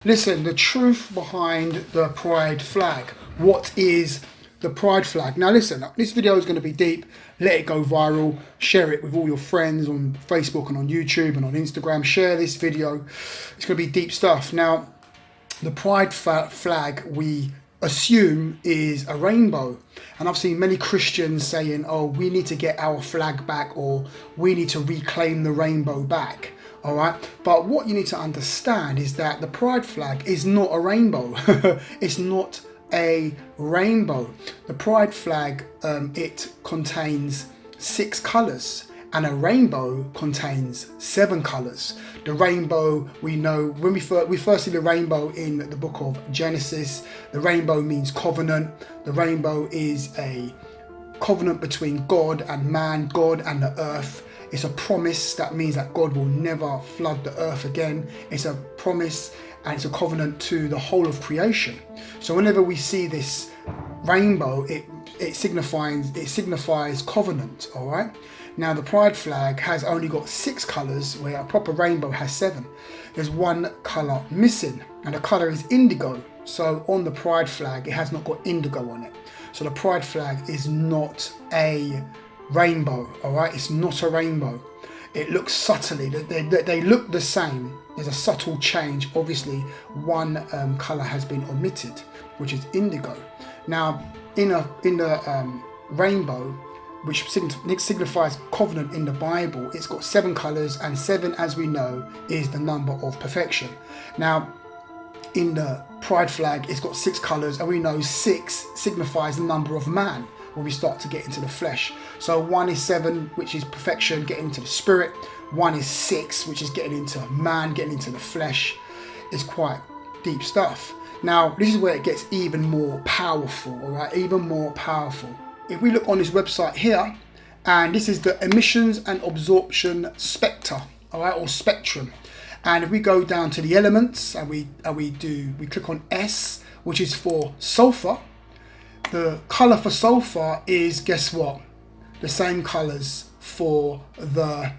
Listen, the truth behind the pride flag. What is the pride flag? Now listen, this video is going to be deep. Let it go viral. Share it with all your friends on Facebook and on YouTube and on Instagram. Share this video. It's going to be deep stuff. Now, the pride flag we assume is a rainbow. And I've seen many Christians saying, oh, we need to get our flag back, or we need to reclaim the rainbow back. All right, but what you need to understand is that the pride flag is not a rainbow. It's not a rainbow. The pride flag, it contains 6 colors, and a rainbow contains 7 colors. The rainbow, we know when we first see the rainbow in the book of Genesis. The rainbow means covenant. The rainbow is a covenant between God and man, God and the earth. It's a promise. That means that God will never flood the earth again. It's a promise, and it's a covenant to the whole of creation. So whenever we see this rainbow, it signifies covenant. All right. Now the pride flag has only got 6 colors, where a proper rainbow has 7. There's 1 color missing, and the color is indigo. So on the pride flag, it has not got indigo on it. So the pride flag is not a rainbow. All right, it's not a rainbow. It looks subtly, they look the same. There's a subtle change. Obviously, 1 color has been omitted, which is indigo. Now in the rainbow, which signifies covenant in the Bible, it's got 7 colors, and 7, as we know, is the number of perfection. Now in the pride flag, it's got 6 colors, and we know 6 signifies the number of man when we start to get into the flesh. So 1 is 7, which is perfection, getting into the spirit. 1 is 6, which is getting into man, getting into the flesh. It's quite deep stuff. Now, this is where it gets even more powerful, all right? Even more powerful. If we look on this website here, and this is the emissions and absorption spectre, all right, or spectrum. And if we go down to the elements, and we click on S, which is for sulfur. The color for sulfur is, guess what? The same colors for the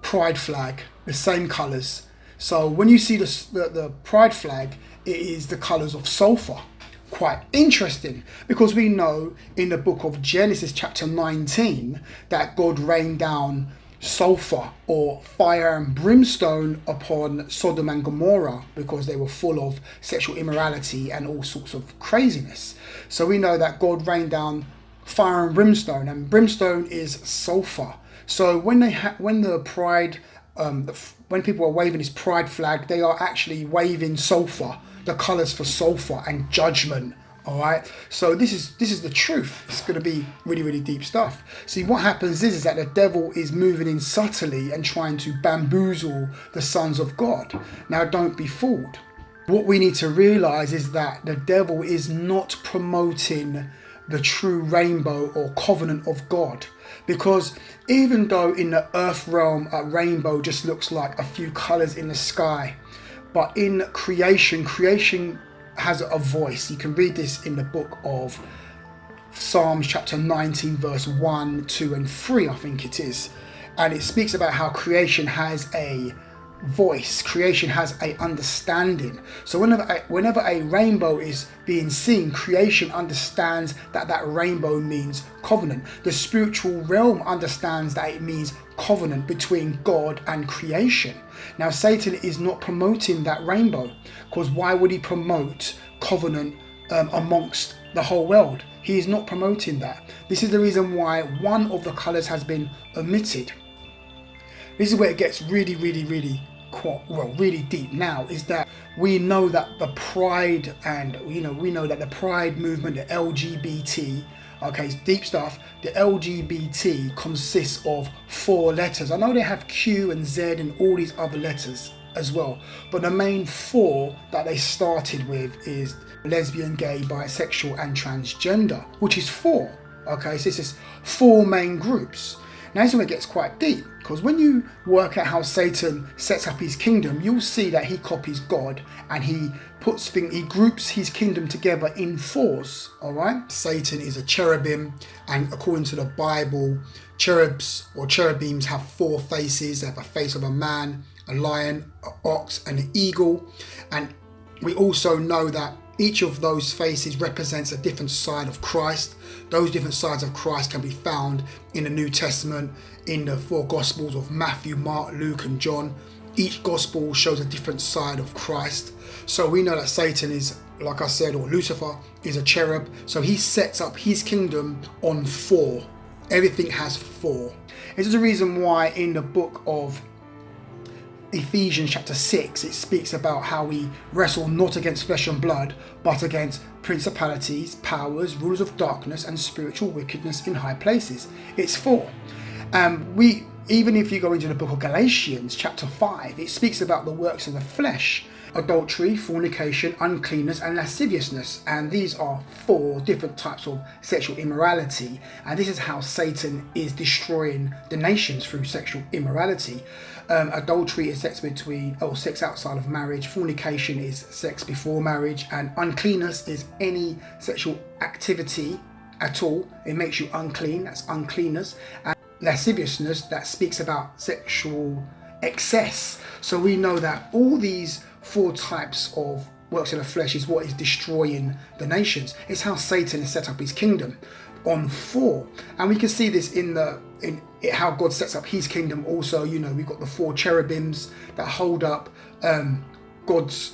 pride flag, the same colors. So when you see the pride flag, it is the colors of sulfur. Quite interesting, because we know in the book of Genesis chapter 19 that God rained down sulfur or fire and brimstone upon Sodom and Gomorrah because they were full of sexual immorality and all sorts of craziness. So we know that God rained down fire and brimstone is sulfur. So when the pride when people are waving this pride flag, they are actually waving sulfur, the colors for sulfur and judgment. All right, so this is the truth. It's going to be really, really deep stuff. See, what happens is that the devil is moving in subtly and trying to bamboozle the sons of God. Now, don't be fooled. What we need to realize is that the devil is not promoting the true rainbow or covenant of God. Because even though in the earth realm, a rainbow just looks like a few colors in the sky, but in creation has a voice. You can read this in the book of Psalms chapter 19 verse 1, 2 and 3, I think it is. And it speaks about how creation has a voice, creation has a understanding. So whenever a rainbow is being seen, creation understands that rainbow means covenant. The spiritual realm understands that it means covenant between God and creation. Now Satan is not promoting that rainbow, because why would he promote covenant amongst the whole world? He is not promoting that. This is the reason why 1 of the colors has been omitted. This is where it gets really deep now, is that we know that the pride, and we know that the pride movement, the LGBT, okay, it's deep stuff. The LGBT consists of 4 letters. I know they have Q and Z and all these other letters as well, but the main 4 that they started with is lesbian, gay, bisexual and transgender, which is 4. Okay, so this is 4 main groups. Now this is where it gets quite deep, because when you work out how Satan sets up his kingdom, you'll see that he copies God, and he groups his kingdom together in 4s. All right, Satan is a cherubim, and according to the Bible, cherubs or cherubims have 4 faces. They have a face of a man, a lion, an ox, and an eagle, and We also know that each of those faces represents a different side of Christ. Those different sides of Christ can be found in the New Testament, in the four Gospels of Matthew, Mark, Luke, and John. Each Gospel shows a different side of Christ. So we know that Satan is, like I said, or Lucifer, is a cherub. So he sets up his kingdom on four. Everything has four. This is the reason why in the book of Ephesians chapter 6, it speaks about how we wrestle not against flesh and blood, but against principalities, powers, rulers of darkness, and spiritual wickedness in high places. It's four. Even if you go into the book of Galatians chapter 5, it speaks about the works of the flesh: adultery, fornication, uncleanness, and lasciviousness. And these are four different types of sexual immorality. And this is how Satan is destroying the nations, through sexual immorality. Adultery is sex outside of marriage. Fornication is sex before marriage. And uncleanness is any sexual activity at all. It makes you unclean. That's uncleanness. And lasciviousness, that speaks about sexual excess. So we know that all these four types of works of the flesh is what is destroying the nations. It's how Satan has set up his kingdom on four. And we can see this in how God sets up his kingdom also. We've got the four cherubims that hold up God's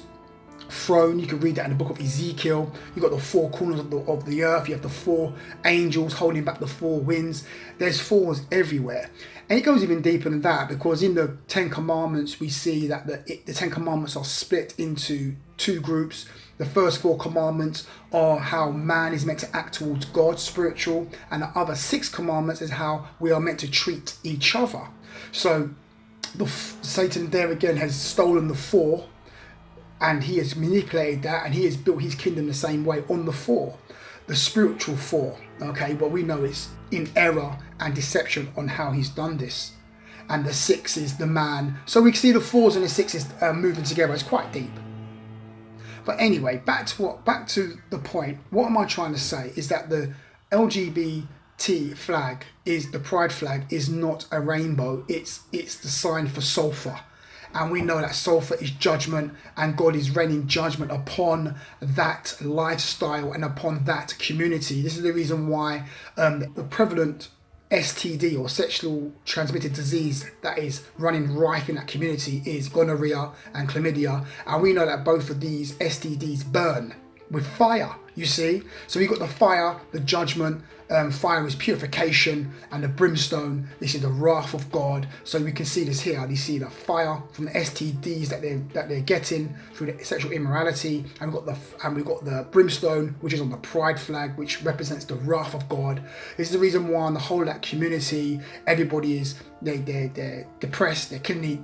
throne. You can read that in the book of Ezekiel. You've got the four corners of the earth. You have the four angels holding back the four winds. There's fours everywhere. And it goes even deeper than that, because in the Ten Commandments we see that the Ten Commandments are split into two groups. The first four commandments are how man is meant to act towards God, spiritual, and the other 6 commandments is how we are meant to treat each other. So Satan there again has stolen the four, and he has manipulated that, and he has built his kingdom the same way on the four, the spiritual four. Okay, but we know it's in error and deception on how he's done this. And the 6 is the man. So we see the 4s and the 6s moving together. It's quite deep. But anyway, back to the point. What am I trying to say is that the LGBT flag, is the pride flag, is not a rainbow. It's the sign for sulfur. And we know that sulfur is judgment, and God is raining judgment upon that lifestyle and upon that community. This is the reason why the prevalent STD, or sexual transmitted disease, that is running rife in that community is gonorrhea and chlamydia. And we know that both of these STDs burn with fire, you see. So we've got the fire, the judgment. Fire is purification, and the brimstone, this is the wrath of God. So we can see this here. You see the fire from the STDs that they're getting through the sexual immorality, and we've got the brimstone, which is on the pride flag, which represents the wrath of God. This is the reason why in the whole of that community, everybody is they're depressed, they're killing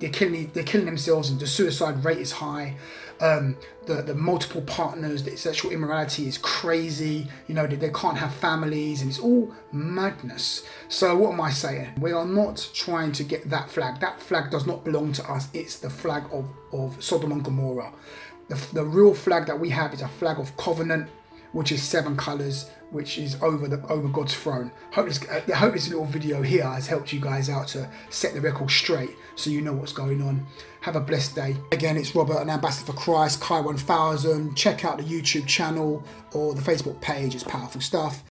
themselves, and the suicide rate is high. The multiple partners, the sexual immorality is crazy. They can't have families, and it's all madness. So what am I saying? We are not trying to get that flag. That flag does not belong to us. It's the flag of Sodom and Gomorrah. The real flag that we have is a flag of covenant, which is 7 colours, which is over God's throne. I hope this little video here has helped you guys out to set the record straight, so you know what's going on. Have a blessed day. Again, it's Robert, an ambassador for Christ, Kai 1000. Check out the YouTube channel or the Facebook page. It's powerful stuff.